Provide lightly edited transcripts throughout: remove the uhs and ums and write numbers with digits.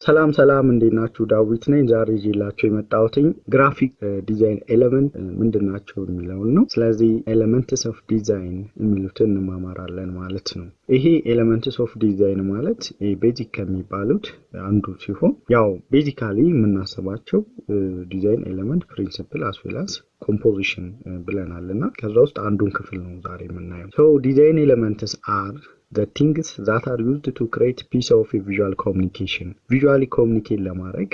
ሰላም እንዴት ናችሁ? ዳዊት ነኝ። ዛሬ ይዤላችሁ የመጣሁት ግራፊክ ዲዛይን ኤሌመንት ምንድናቸው የሚለው ነው። ስለዚህ ኤሌመንትስ ኦፍ ዲዛይን የሚሉትን እንማማራለን ማለት ነው። ይሄ ኤሌመንትስ ኦፍ ዲዛይን ማለት ቤዚክ ከሚባሉት አንዱ ሲሆን ያው ቤዚካሊ የምናስባቸው ዲዛይን ኤሌመንት ፕሪንሲፕል as well as ኮምፖዚሽን ብለናልና ከዛ ውስጥ አንዱን ክፍል ነው ዛሬ የምናየው። So design elements are the things that are used to create piece of visual communication. Visually communicate ለማድረግ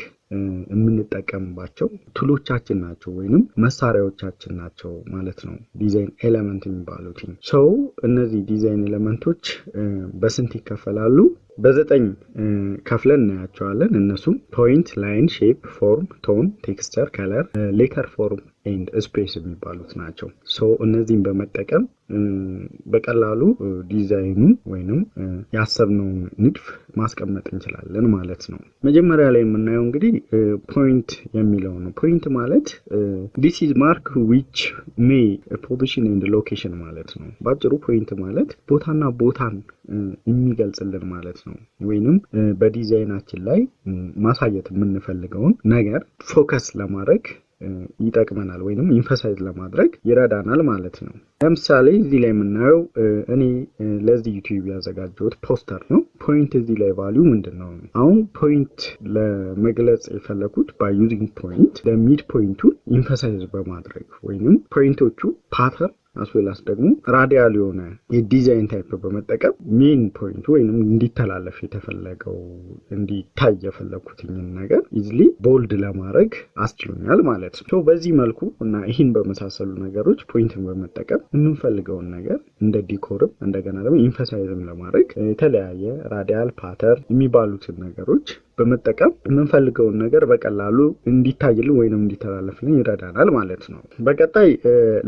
የምንጠቀምባቸው ቱሎቻችን ናቸው ወይንም መሳሪያዎቻችን ናቸው ማለት ነው ዲዛይን ኤሌመንት የሚባሉት። So እነዚህ ዲዛይን ኤሌመንቶች በስንት ይከፈላሉ? በዘጠኝ ከፍለን እናያቸዋለን። እነሱም ፖይንት፣ ላይን፣ ሼፕ፣ ፎርም፣ ቶን፣ ቴክስቸር፣ ከለር፣ ሌተር ፎርም ኤንድ ስፔስ የሚባሉት ናቸው። ሶ እነዚህን በመጠቀም በቀላሉ ዲዛይኑ ወይንም ያሰብነውን ንድፍ ማስቀመጥ እንችላለን ማለት ነው። መጀመሪያ ላይ የምናየው እንግዲህ ፖይንት የሚለው ነው። ፖይንት ማለት this is mark which may position and location ማለት ነው። ባጭሩ ፖይንት ማለት ቦታና ቦታን የሚገልጽልን ማለት ነው። ወይንም በዲዛይናችን ላይ ማሳየት የምንፈልገውን ነገር ፎከስ ለማድረግ ይጠቅመናል ወይንም ኢንፈሳይዝ ለማድረግ ይረዳናል ማለት ነው። ለምሳሌ እዚህ ላይ የምናየው እኔ ለዚህ ዩቲዩብ ያዘጋጀሁት ፖስተር ነው። ፖይንት እዚህ ላይ ቫልዩ ምንድነው? አሁን ፖይንት ለመግለጽ የፈለኩት by using point ለሚድ ፖይንቱ ኢንፈሳይዝ በማድረግ ወይንም ፖይንቶቹ ፓተርን as well as ደግሞ ራዲያል የሆነ የዲዛይን ታይፕ በመጠቀም ሜን ፖይንት ወይንም እንዲተላለፍ የተፈለገው እንዲታይ የፈለኩትን ነገር ኢዝሊ ቦልድ ለማድረግ አስችሎኛል ማለት ነው። በዚህ መልኩ እና ይህን በመሳሰሉ ነገሮች ፖይንትን በመጠቀም የምንፈልገውን ነገር እንደ ዲኮርም እንደገና ደግሞ ኢንፈሳይዝም ለማድረግ የተለያየ ራዲያል ፓተርን የሚባሉትን ነገሮች በመጠቀም የምንፈልገውን ነገር በቀላሉ እንዲታይልን ወይንም እንዲተላለፍልን ይረዳናል ማለት ነው። በቀጣይ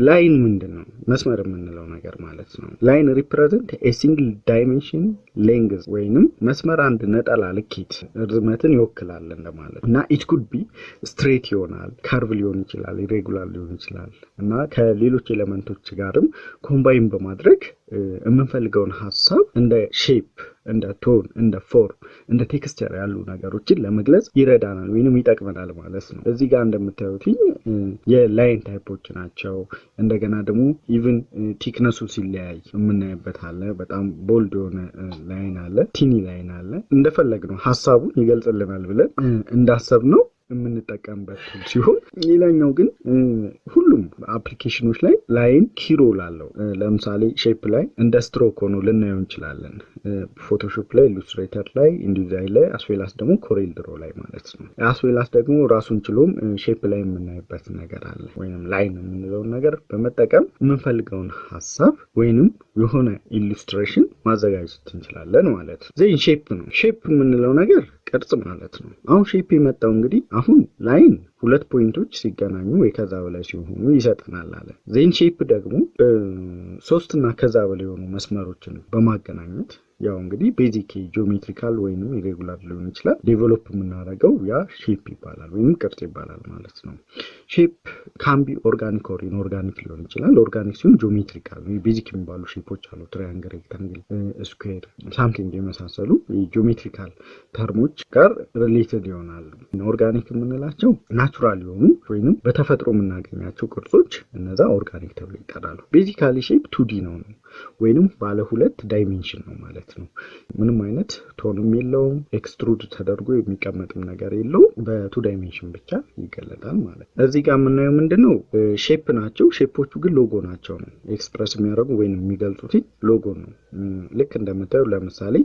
ላይን ምንድነው? መስመር የምንለው ነገር ማለት ነው። ላይን ሪፕሬዘንት a single dimension length ወይንም መስመር አንድ ነጠላ ልኬት ርዝመትን ይወክላል እንደማለት እና it could be straight ይሆናል፣ ከርቭ ሊሆን ይችላል፣ irregular ሊሆን ይችላል እና ከሌሎች ኤሌመንቶች ጋርም ኮምባይን በማድረግ የምንፈልገውን ሐሳብ እንደ ሼፕ፣ እንደ ቶን፣ እንደ ፎርም፣ እንደ ቴክስቸር ያሉ ነገሮችን ለመግለጽ ይረዳናል ወይንም ይጠቅመናል ማለት ነው። እዚህ ጋር እንደምታዩት የላይን ታይፖች ናቸው። እንደገና ደግሞ ኢቭን ቲክነሱ ሲለያይ የምናይበት አለ። በጣም ቦልድ የሆነ ላይን አለ፣ ቲኒ ላይን አለ። እንደፈለግነው ሐሳቡን ይገልጽልናል ብለን እንዳሰብነው የምንጠቀምበት ሲሆን ሌላኛው ግን ሁሉም አፕሊኬሽኖች ላይ ላይን ኪሮል አለው። ለምሳሌ ሼፕ ላይ እንደ ስትሮክ ሆኖ ልናየው እንችላለን። ፎቶሾፕ ላይ፣ ኢሉስትሬተር ላይ፣ ኢንዲዛይን ላይ አስዌላስ ደግሞ ኮሬል ድሮ ላይ ማለት ነው። አስዌላስ ደግሞ ራሱን ችሎም ሼፕ ላይ የምናይበት ነገር አለ። ወይንም ላይን የምንለውን ነገር በመጠቀም የምንፈልገውን ሐሳብ ወይንም የሆነ ኢሉስትሬሽን ማዘጋጀት እንችላለን ማለት ነው። ዘይን ሼፕ ነው። ሼፕ የምንለው ነገር ቅርጽ ማለት ነው። አሁን ሼፕ የመጣው እንግዲህ አሁን ላይን ሁለት ፖይንቶች ሲገናኙ ወይ ከዛ በላይ ሲሆኑ ይሰጠናል አለ። ዜን ሼፕ ደግሞ ሶስት እና ከዛ በላይ የሆኑ መስመሮችን በማገናኘት ያው እንግዲህ ቤዚክ ጂኦሜትሪካል ወይንም ኢሬጉላር ሊሆን ይችላል ዴቨሎፕ የምናደርገው ያ ሼፕ ይባላል ወይንም ቅርጽ ይባላል ማለት ነው። ሼፕ ካን ቢ ኦርጋኒክ ኦር ኢንኦርጋኒክ ሊሆን ይችላል። ኦርጋኒክ ሲሆን ጂኦሜትሪካል ወይ ቤዚክ የሚባሉ ሼፖች አሉ። ትራያንግል፣ ሬክታንግል፣ ስኩዌር፣ ሳምቲንግ የመሳሰሉ ጂኦሜትሪካል ተርሞች ጋር ሪሌትድ ይሆናሉ። ኦርጋኒክ የምንላቸው ናቹራል የሆኑ ወይንም በተፈጥሮ የምናገኛቸው ቅርጾች እነዛ ኦርጋኒክ ተብለው ይጠራሉ። ቤዚካሊ ሼፕ 2D ነው ወይንም ባለ ሁለት ዳይሜንሽን ነው ማለት ነው። ምንም አይነት ቶንም የለውም፣ ኤክስትሩድ ተደርጎ የሚቀመጥም ነገር የለውም። በ2 ዳይሜንሽን ብቻ ይገለጣል ማለት ነው። እዚህ ጋር የምናየው ምንድነው? ሼፕ ናቸው። ሼፖቹ ግን ሎጎ ናቸው ነው ኤክስፕረስ የሚያደርጉ ወይንም የሚገልጹት ሎጎ ነው። ልክ እንደምታዩ ለምሳሌ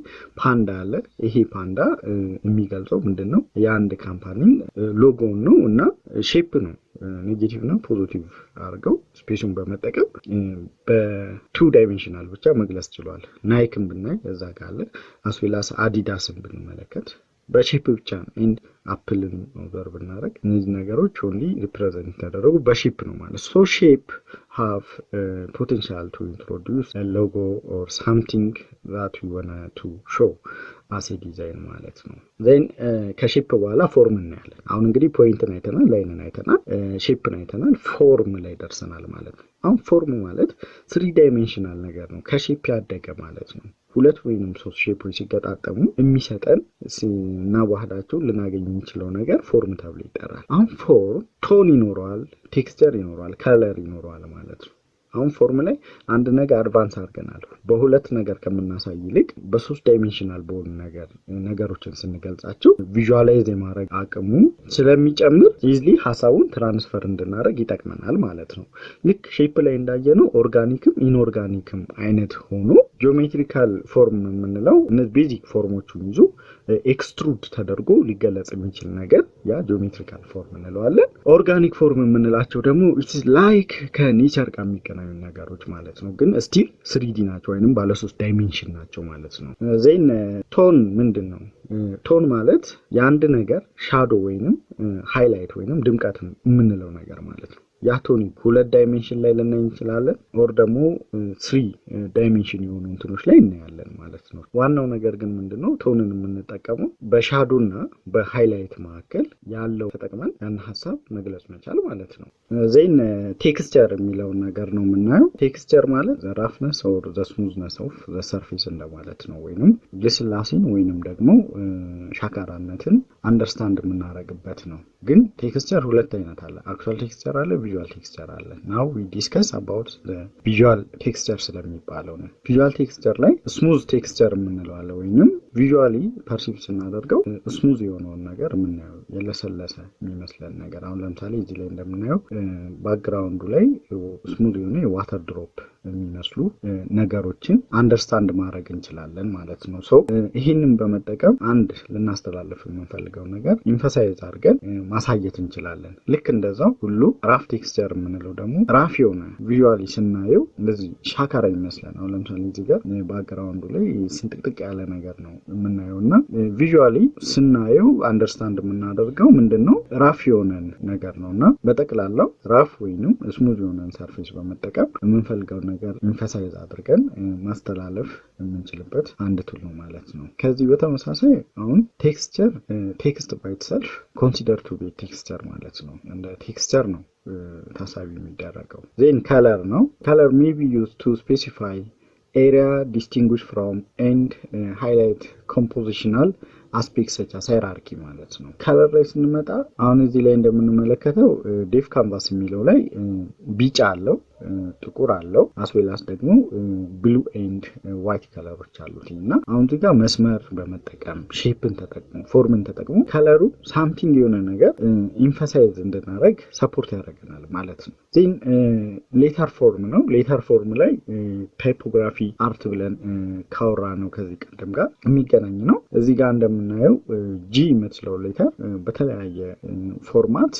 ፓንዳ አለ። ይሄ ፓንዳ የሚገልጸው ምንድነው? የአንድ ካምፓኒ ሎጎ ነው እና ሼፕ ነው። ኔጌቲቭ እና ፖዚቲቭ አድርገው ስፔሱን በመጠቀም በ2 ዳይሜንሽናል ብቻ መግለጽ ችሏል። ናይክን ብናይ እዛ ጋር አለ። አስዌላስ አዲዳስን ብንመለከት በሼፕ ብቻ ነው። ኤንድ አፕልን ኦብዘርቭ ብናደርግ እነዚህ ነገሮች ኦንሊ ሪፕሬዘንት ተደረጉ በሼፕ ነው ማለት ሶ ሼፕ ሃቭ ፖቴንሻል ቱ ኢንትሮዲዩስ a logo or something that we want to show as a design ማለት ነው። then ከሼፕ በኋላ ፎርም እናያለን። አሁን እንግዲህ ፖይንትን አይተናል፣ ላይንን አይተናል፣ ሼፕን አይተናል፣ ፎርም ላይ ደርሰናል ማለት ነው። አሁን ፎርም ማለት 3 ዳይሜንሽናል ነገር ነው። ከሼፕ ያደገ ማለት ነው። ሁለት ወይንም ሶስት ሼፖች ሲገጣጠሙ የሚሰጠን እና ዋህዳቸው ልናገኝ የምንችለው ነገር ፎርም ተብሎ ይጠራል። አሁን ፎርም ቶን ይኖረዋል፣ ቴክስቸር ይኖረዋል፣ ከለር ይኖረዋል ማለት ነው። አሁን ፎርም ላይ አንድ ነገር አድቫንስ አድርገናል። በሁለት ነገር ከምናሳይ ይልቅ በሶስት ዳይሜንሽናል በሆኑ ነገሮችን ስንገልጻቸው ቪዥዋላይዝ የማድረግ አቅሙ ስለሚጨምር ኢዝሊ ሐሳቡን ትራንስፈር እንድናደርግ ይጠቅመናል ማለት ነው። ልክ ሼፕ ላይ እንዳየነው ኦርጋኒክም ኢንኦርጋኒክም አይነት ሆኖ ጂኦሜትሪካል ፎርም የምንለው እነዚህ ቤዚክ ፎርሞቹን ይዞ ኤክስትሩድ ተደርጎ ሊገለጽ የሚችል ነገር ያ ጂኦሜትሪካል ፎርም እንለዋለን። ኦርጋኒክ ፎርም የምንላቸው ደግሞ ኢትስ ላይክ ከኔቸር ጋር የሚገናኙ ነገሮች ማለት ነው፣ ግን ስቲል 3D ናቸው ወይንም ባለ 3 ዳይሜንሽን ናቸው ማለት ነው። ዜን ቶን ምንድነው? ቶን ማለት የአንድ ነገር ሻዶ ወይንም ሃይላይት ወይንም ድምቀት የምንለው ነገር ማለት ነው። ያ ቶን ሁለት ዳይሜንሽን ላይ ልናይ እንችላለን ኦር ደግሞ 3 ዳይሜንሽን የሆኑ እንትኖች ላይ እናያለን ማለት ነው። ዋናው ነገር ግን ምንድነው ቶንን የምንጠቀመው በሻዶና በሃይላይት መካከል ያለው ተጠቅመን ያን ሐሳብ መግለጽ መቻል ማለት ነው። ዜን ቴክስቸር የሚለው ነገር ነው የምናየው። ቴክስቸር ማለት the roughness or the smoothness of the surface እንደማለት ነው፣ ወይንም ግስላሴን ወይንም ደግሞ ሻካራነትን አንደርስታንድ የምናደርግበት ነው። ግን ቴክስቸር ሁለት አይነት አለ። አክቹዋል ቴክስቸር አለ፣ ቪዥዋል ቴክስቸር አለ። ናው ዊ ዲስከስ አባውት ዘ ቪዥዋል ቴክስቸር ስለሚባለው ነው። ቪዥዋል ቴክስቸር ላይ ስሙዝ ቴክስቸር የምንለው አለ፣ ወይንም ቪዥዋሊ ፐርሲቭ ስናደርገው ስሙዝ የሆነውን ነገር የምናየው የለሰለሰ የሚመስለን ነገር። አሁን ለምሳሌ እዚህ ላይ እንደምናየው ባክግራውንዱ ላይ ስሙዝ የሆነ የዋተር ድሮፕ የሚመስሉ ነገሮችን አንደርስታንድ ማድረግ እንችላለን ማለት ነው። ሶ ይህንን በመጠቀም አንድ ልናስተላልፍ የምንፈልገው ነገር ኢንፈሳይዝ አድርገን ማሳየት እንችላለን። ልክ እንደዛው ሁሉ ራፍ ቴክስቸር የምንለው ደግሞ ራፍ የሆነ ቪዥዋሊ ስናየው እንደዚህ ሻካራ ይመስለን። አሁን ለምሳሌ እዚህ ጋር ባክግራውንዱ ላይ ስንጥቅጥቅ ያለ ነገር ነው የምናየውና ቪዥዋሊ ስናየው አንደርስታንድ የምናደርገው ምንድነው ራፍ የሆነን ነገር ነውና በጠቅላላው ራፍ ወይንም ስሙዝ የሆነን ሰርፌስ በመጠቀም የምንፈልገው ነገር ኢንፈሳይዝ አድርገን ማስተላለፍ የምንችልበት አንድ ቱል ነው ማለት ነው። ከዚህ በተመሳሳይ አሁን ቴክስቸር ቴክስት ባይ ኢትሰልፍ ኮንሲደር ቱ ቢ ቴክስቸር ማለት ነው። እንደ ቴክስቸር ነው ታሳቢ የሚደረገው። ዜን ከለር ነው። ከለር ሜይ ቢ ዩዝድ ቱ ስፔሲፋይ area distinguished from and highlight compositional aspects such as hierarchy ማለት ነው። ከለር ላይ ስንመጣ አሁን እዚህ ላይ እንደምንመለከተው ዴፍ ካንቫስ የሚለው ላይ ቢጫ አለው፣ ጥቁር አለው፣ አስዌላስ ደግሞ ብሉ ኤንድ ዋይት ከለሮች አሉት እና አሁን እዚህ ጋር መስመር በመጠቀም ሼፕን ተጠቅሞ ፎርምን ተጠቅሞ ከለሩ ሳምቲንግ የሆነ ነገር ኢንፈሳይዝ እንድናደርግ ሰፖርት ያደርገናል ማለት ነው። ዜን ሌተር ፎርም ነው። ሌተር ፎርም ላይ ታይፖግራፊ አርት ብለን ካወራ ነው ከዚህ ቀደም ጋር የሚገናኝ ነው። እዚህ ጋር እንደምናየው ጂ የምትለው ሌተር በተለያየ ፎርማት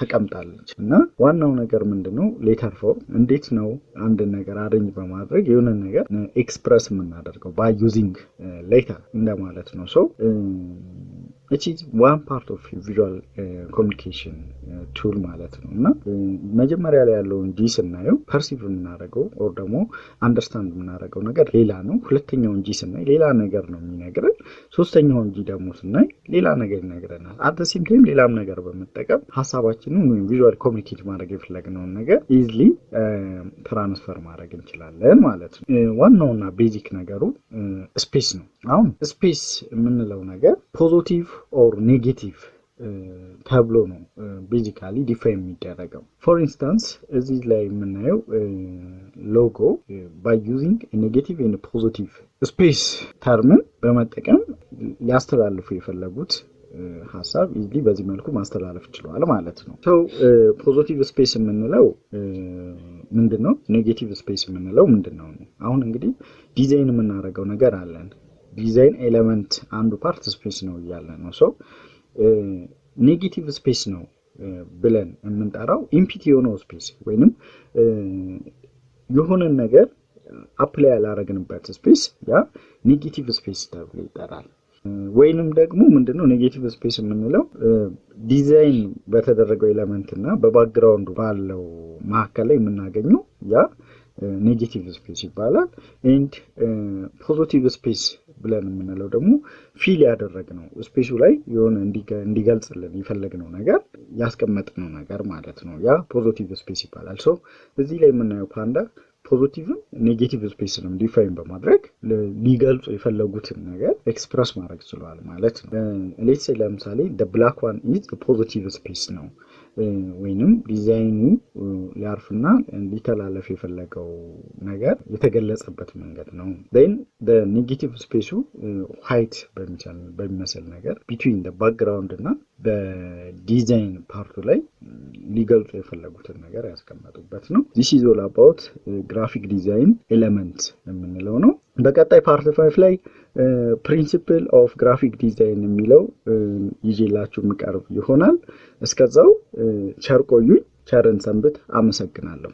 ተቀምጣለች እና ዋናው ነገር ምንድነው ሌተር ፎርም እንዴት ነው አንድ ነገር አሬንጅ በማድረግ የሆነ ነገር ኤክስፕረስ የምናደርገው ባይ ዩዚንግ ሌተር እንደማለት ነው። ሶ it is one part of visual communication tool ማለት ነው እና መጀመሪያ ላይ ያለውን ጂ ስናየው ፐርሲቭ የምናደርገው ኦር ደግሞ አንደርስታንድ የምናደርገው ነገር ሌላ ነው። ሁለተኛውን ጂ ስናይ ሌላ ነገር ነው የሚነግረን። ሶስተኛውን ጂ ደግሞ ስናይ ሌላ ነገር ይነግረናል። አት ዘ ሴም ታይም ሌላም ነገር በመጠቀም ሐሳባችንን ወይም ቪዥዋል ኮሚኒኬት ማድረግ የፈለግነውን ነገር ኢዝሊ ትራንስፈር ማድረግ እንችላለን ማለት ነው። ዋናውና ቤዚክ ነገሩ ስፔስ ነው። አሁን ስፔስ የምንለው ነገር ፖዚቲቭ ኦር ኔጌቲቭ ተብሎ ነው ቤዚካሊ ዲፋይን የሚደረገው። ፎር ኢንስታንስ እዚህ ላይ የምናየው ሎጎ ባይ ዩዚንግ ኔጌቲቭ ኤንድ ፖዚቲቭ ስፔስ ተርምን በመጠቀም ሊያስተላልፉ የፈለጉት ሐሳብ ኢዝሊ በዚህ መልኩ ማስተላለፍ ይችላል ማለት ነው። ሶ ፖዚቲቭ ስፔስ የምንለው ምንድነው? ኔጌቲቭ ስፔስ የምንለው ምንድነው? አሁን እንግዲህ ዲዛይን የምናደርገው ነገር አለን። ዲዛይን ኤሌመንት አንዱ ፓርት ስፔስ ነው እያለ ነው። ሶ ኔጌቲቭ ስፔስ ነው ብለን የምንጠራው ኢምፒቲ የሆነው ስፔስ ወይንም የሆነ ነገር አፕላይ ያላረግንበት ስፔስ ያ ኔጌቲቭ ስፔስ ተብሎ ይጠራል። ወይንም ደግሞ ምንድነው ኔጌቲቭ ስፔስ የምንለው ዲዛይን በተደረገው ኤሌመንት እና በባክግራውንዱ ባለው መካከል ላይ የምናገኘው ያ ኔጌቲቭ ስፔስ ይባላል። ኤንድ ፖዚቲቭ ስፔስ ብለን የምንለው ደግሞ ፊል ያደረግነው ስፔሱ ላይ የሆነ እንዲገልጽልን የፈለግነው ነገር ያስቀመጥነው ነገር ማለት ነው። ያ ፖዚቲቭ ስፔስ ይባላል። ሶ እዚህ ላይ የምናየው ፓንዳ ፖዚቲቭም ኔጌቲቭ ስፔስንም ዲፋይን በማድረግ ሊገልጹ የፈለጉትን ነገር ኤክስፕረስ ማድረግ ችሏል ማለት ነው። ሌትስ ሴይ ለምሳሌ the black one is a positive space ነው ወይንም ዲዛይኑ ሊያርፍና ሊተላለፍ የፈለገው ነገር የተገለጸበት መንገድ ነው። then the negative space white በሚመስል ነገር between the background እና በዲዛይን ፓርቱ ላይ ሊገልጹ የፈለጉትን ነገር ያስቀመጡበት ነው። this is all about graphic design element የምንለው ነው። በቀጣይ ፓርት 5 ላይ ፕሪንሲፕል ኦፍ ግራፊክ ዲዛይን የሚለው ይዤላችሁ ምቀርብ ይሆናል። እስከዛው ቸር ቆዩኝ። ቸርን ሰንብት። አመሰግናለሁ።